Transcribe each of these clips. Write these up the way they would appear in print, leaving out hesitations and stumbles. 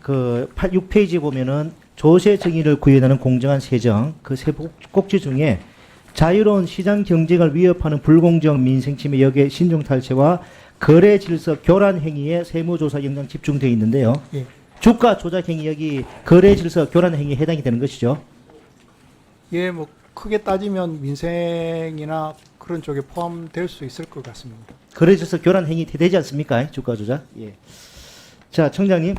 그 6페이지 보면은 조세 정의를 구현하는 공정한 세정 그 세 꼭지 중에 자유로운 시장 경쟁을 위협하는 불공정 민생 침해 역의 신종 탈취와 거래 질서 교란 행위에 세무조사 영장 집중되어 있는데요. 예. 주가 조작 행위 여기 거래 질서 교란 행위에 해당이 되는 것이죠. 예, 뭐 크게 따지면 민생이나 그런 쪽에 포함될 수 있을 것 같습니다. 거래 질서 교란 행위 되지 않습니까? 주가 조작. 예. 자, 청장님.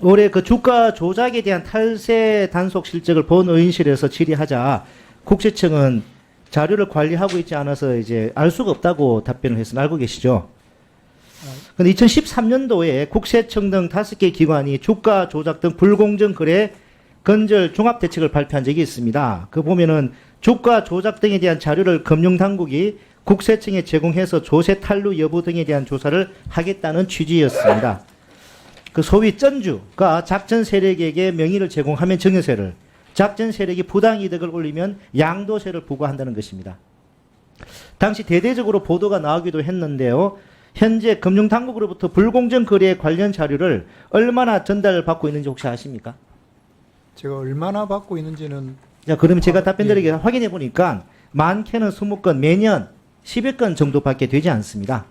올해 그 주가 조작에 대한 탈세 단속 실적을 본의원실에서 질의하자 국세청은 자료를 관리하고 있지 않아서 이제 알 수가 없다고 답변을 했으면 알고 계시죠? 근데 2013년도에 국세청 등 5개 기관이 주가 조작 등 불공정 거래 건절 종합 대책을 발표한 적이 있습니다. 그 보면은 주가 조작 등에 대한 자료를 금융당국이 국세청에 제공해서 조세 탈루 여부 등에 대한 조사를 하겠다는 취지였습니다. 그 소위 전주가 작전 세력에게 명의를 제공하면 증여세를, 작전 세력이 부당 이득을 올리면 양도세를 부과한다는 것입니다. 당시 대대적으로 보도가 나오기도 했는데요. 현재 금융당국으로부터 불공정 거래에 관련 자료를 얼마나 전달받고 있는지 혹시 아십니까? 제가 얼마나 받고 있는지는 자, 그러면 제가 답변드리게 예. 확인해 보니까 많게는 20건, 매년 10여 건 정도밖에 되지 않습니다.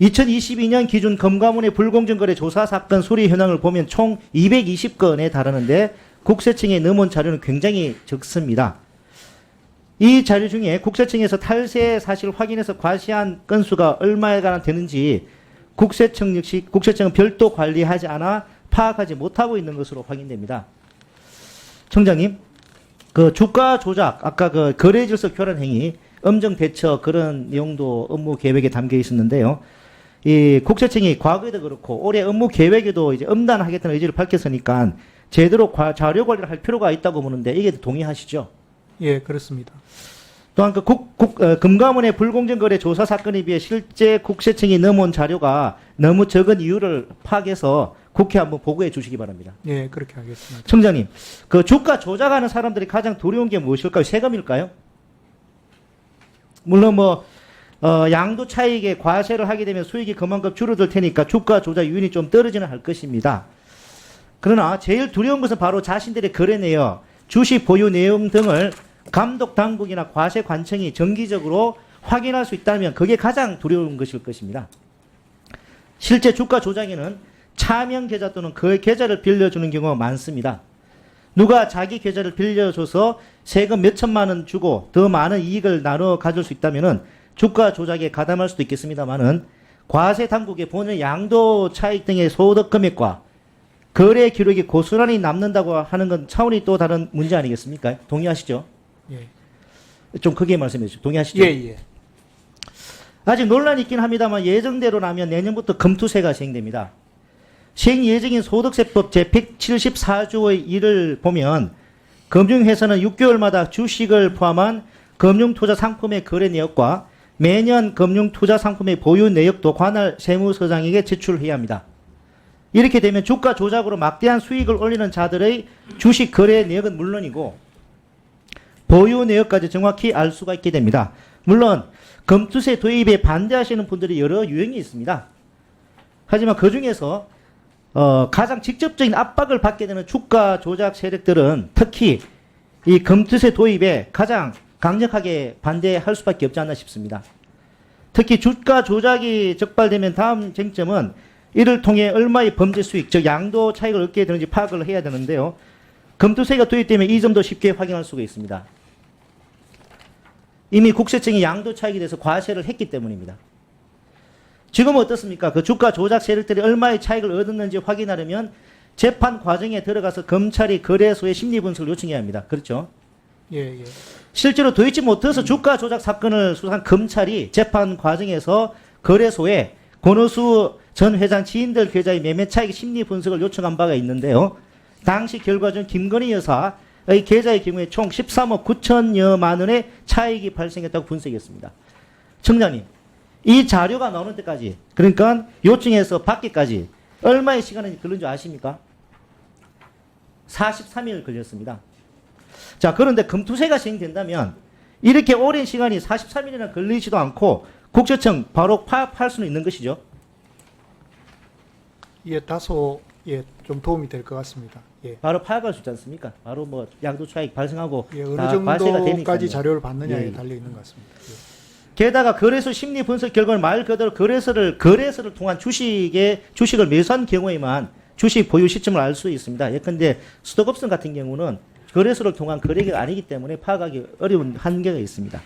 2022년 기준 금감원의 불공정거래 조사 사건 수리 현황을 보면 총 220건에 달하는데 국세청에 넘은 자료는 굉장히 적습니다. 이 자료 중에 국세청에서 탈세 사실 확인해서 과시한 건수가 얼마에 가나 되는지 국세청 역시 국세청은 별도 관리하지 않아 파악하지 못하고 있는 것으로 확인됩니다. 청장님, 그 주가 조작, 아까 그 거래 질서 교란 행위, 엄정 대처 그런 내용도 업무 계획에 담겨 있었는데요. 이 국세청이 과거에도 그렇고 올해 업무 계획에도 이제 엄단하겠다는 의지를 밝혔으니까 제대로 자료 관리를 할 필요가 있다고 보는데 이게 동의하시죠? 예, 그렇습니다. 또한 그 금감원의 불공정거래 조사 사건에 비해 실제 국세청이 넘어온 자료가 너무 적은 이유를 파악해서 국회 한번 보고해 주시기 바랍니다. 예, 그렇게 하겠습니다. 청장님, 그 주가 조작하는 사람들이 가장 두려운 게 무엇일까요? 세금일까요? 물론 뭐 양도 차익에 과세를 하게 되면 수익이 그만큼 줄어들 테니까 주가 조작 요인이 좀 떨어지는 할 것입니다. 그러나 제일 두려운 것은 바로 자신들의 거래 내역, 주식 보유 내용 등을 감독 당국이나 과세 관청이 정기적으로 확인할 수 있다면 그게 가장 두려운 것일 것입니다. 실제 주가 조작에는 차명 계좌 또는 그 계좌를 빌려주는 경우가 많습니다. 누가 자기 계좌를 빌려줘서 세금 몇 천만 원 주고 더 많은 이익을 나눠 가질 수 있다면은 주가 조작에 가담할 수도 있겠습니다만은 과세 당국의 본연 양도 차익 등의 소득 금액과 거래 기록이 고스란히 남는다고 하는 건 차원이 또 다른 문제 아니겠습니까? 동의하시죠? 예. 좀 크게 말씀해 주시죠. 동의하시죠? 예, 예. 아직 논란이 있긴 합니다만 예정대로라면 내년부터 금투세가 시행됩니다. 시행 예정인 소득세법 제174조의 1을 보면 금융회사는 6개월마다 주식을 포함한 금융투자 상품의 거래 내역과 매년 금융투자 상품의 보유 내역도 관할 세무서장에게 제출해야 합니다. 이렇게 되면 주가 조작으로 막대한 수익을 올리는 자들의 주식 거래 내역은 물론이고 보유 내역까지 정확히 알 수가 있게 됩니다. 물론 금투세 도입에 반대하시는 분들이 여러 유형이 있습니다. 하지만 그 중에서 가장 직접적인 압박을 받게 되는 주가 조작 세력들은 특히 이 금투세 도입에 가장 강력하게 반대할 수밖에 없지 않나 싶습니다. 특히 주가 조작이 적발되면 다음 쟁점은 이를 통해 얼마의 범죄 수익, 즉 양도 차익을 얻게 되는지 파악을 해야 되는데요. 금투세가 도입되면 이 점도 쉽게 확인할 수가 있습니다. 이미 국세청이 양도 차익에 대해서 과세를 했기 때문입니다. 지금은 어떻습니까? 그 주가 조작 세력들이 얼마의 차익을 얻었는지 확인하려면 재판 과정에 들어가서 검찰이 거래소에 심리 분석을 요청해야 합니다. 그렇죠? 예, 예. 실제로 도입지 못해서 주가 조작 사건을 수사한 검찰이 재판 과정에서 거래소에 권오수 전 회장 지인들 계좌의 매매 차익 심리 분석을 요청한 바가 있는데요. 당시 결과 중 김건희 여사의 계좌의 경우에 총 13억 9천여만 원의 차익이 발생했다고 분석했습니다. 청장님, 이 자료가 나오는 때까지, 그러니까 요청해서 받기까지 얼마의 시간이 걸린 줄 아십니까? 43일 걸렸습니다. 자, 그런데 금투세가 시행된다면 이렇게 오랜 시간이 43일이나 걸리지도 않고 국세청 바로 파악할 수는 있는 것이죠. 예, 다소 예, 좀 도움이 될 것 같습니다. 예. 바로 파악할 수 있지 않습니까? 바로 뭐 양도차익 발생하고 예, 어느 다 과세가 정도까지 되니까요. 자료를 받느냐에 예. 달려 있는 것 같습니다. 예. 게다가 거래소 심리 분석 결과는 말 그대로 거래소를 통한 주식을 매수한 경우에만 주식 보유 시점을 알 수 있습니다. 예컨대 스톡옵션 같은 경우는 거래소를 통한 거래가 아니기 때문에 파악하기 어려운 한계가 있습니다.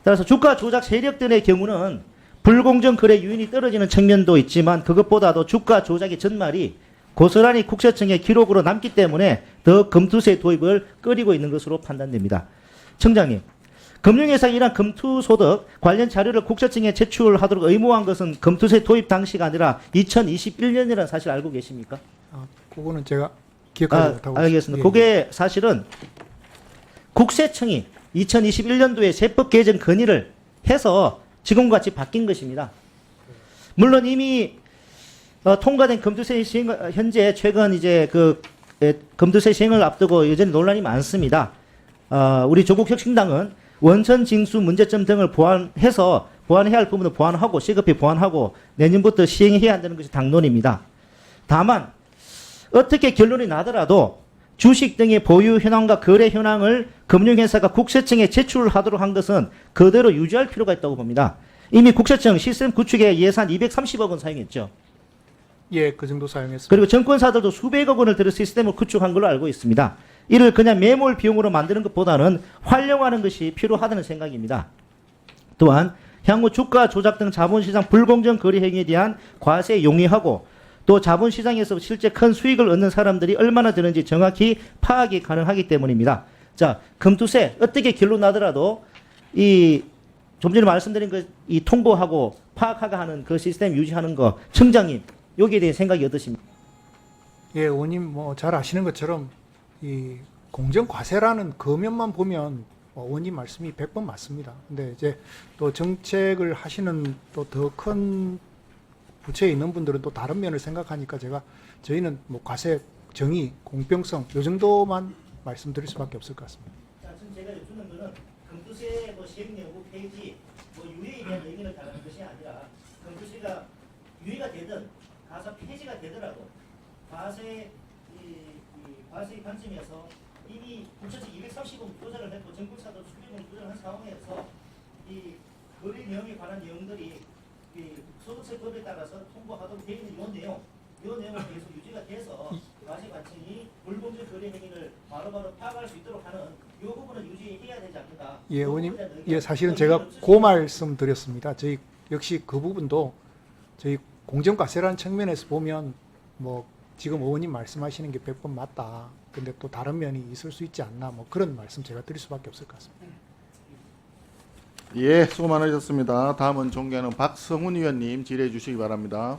따라서 주가 조작 세력들의 경우는 불공정 거래 유인이 떨어지는 측면도 있지만 그것보다도 주가 조작의 전말이 고스란히 국세청의 기록으로 남기 때문에 더 검투세 도입을 꺼리고 있는 것으로 판단됩니다. 청장님, 금융회사 일한 검투소득 관련 자료를 국세청에 제출하도록 의무화한 것은 검투세 도입 당시가 아니라 2021년이라는 사실 알고 계십니까? 그거는 제가 기억하지 못하고 알겠습니다. 있습니다. 그게 사실은 국세청이 2021년도에 세법 개정 건의를 해서 지금과 같이 바뀐 것입니다. 물론 이미 통과된 검투세 시행, 현재 최근 이제 검투세 시행을 앞두고 여전히 논란이 많습니다. 우리 조국혁신당은 원천 징수 문제점 등을 보완해야 할 부분을 보완하고 시급히 보완하고 내년부터 시행해야 한다는 것이 당론입니다. 다만 어떻게 결론이 나더라도 주식 등의 보유 현황과 거래 현황을 금융회사가 국세청에 제출하도록 한 것은 그대로 유지할 필요가 있다고 봅니다. 이미 국세청 시스템 구축에 예산 230억 원 사용했죠. 예, 그 정도 사용했습니다. 그리고 정권사들도 수백억 원을 들여 시스템을 구축한 걸로 알고 있습니다. 이를 그냥 매몰 비용으로 만드는 것보다는 활용하는 것이 필요하다는 생각입니다. 또한 향후 주가 조작 등 자본시장 불공정 거래 행위에 대한 과세 용이하고 또 자본시장에서 실제 큰 수익을 얻는 사람들이 얼마나 되는지 정확히 파악이 가능하기 때문입니다. 자, 검투세 어떻게 결론 나더라도 좀 전에 말씀드린 이 통보하고 파악하고 하는 그 시스템 유지하는 거, 청장님 여기에 대해 생각이 어떠십니까? 예, 의원님 뭐 잘 아시는 것처럼 이 공정과세라는 거면만 보면 의원님 말씀이 100번 맞습니다. 근데 이제 또 정책을 하시는 또 더 큰 부처에 있는 분들은 또 다른 면을 생각하니까 저희는 뭐 과세 정의, 공평성 요 정도만 말씀드릴 수밖에 없을 것 같습니다. 자, 지금 제가 여쭙는 거는 검투세 시행 여부 폐지 유예에 대한 얘기를 다루는 것이 아니라 검투세가 유예가 되든 가서 폐지가 되더라도 과세 관점에서 이미 국세청 230억 조작을 했고 정권사도 수백억 조작을 한 상황에서 이 거래 내용에 관한 내용들이 소득세법에 따라서 통보하도록 되어 있는 이 내용은 계속 유지가 돼서 과세 관청이 불공정 거래 행위를 바로바로 파악할 수 있도록 하는 이 부분은 유지해야 되지 않는가? 예, 의원님, 예, 사실은 제가 그 말씀 드렸습니다. 저희 역시 그 부분도 저희 공정과세라는 측면에서 보면 뭐 지금 의원님 말씀하시는 게 100번 맞다. 근데 또 다른 면이 있을 수 있지 않나. 뭐 그런 말씀 제가 드릴 수밖에 없을 것 같습니다. 예, 수고 많으셨습니다. 다음은 존경하는 박성훈 의원님 질의해 주시기 바랍니다.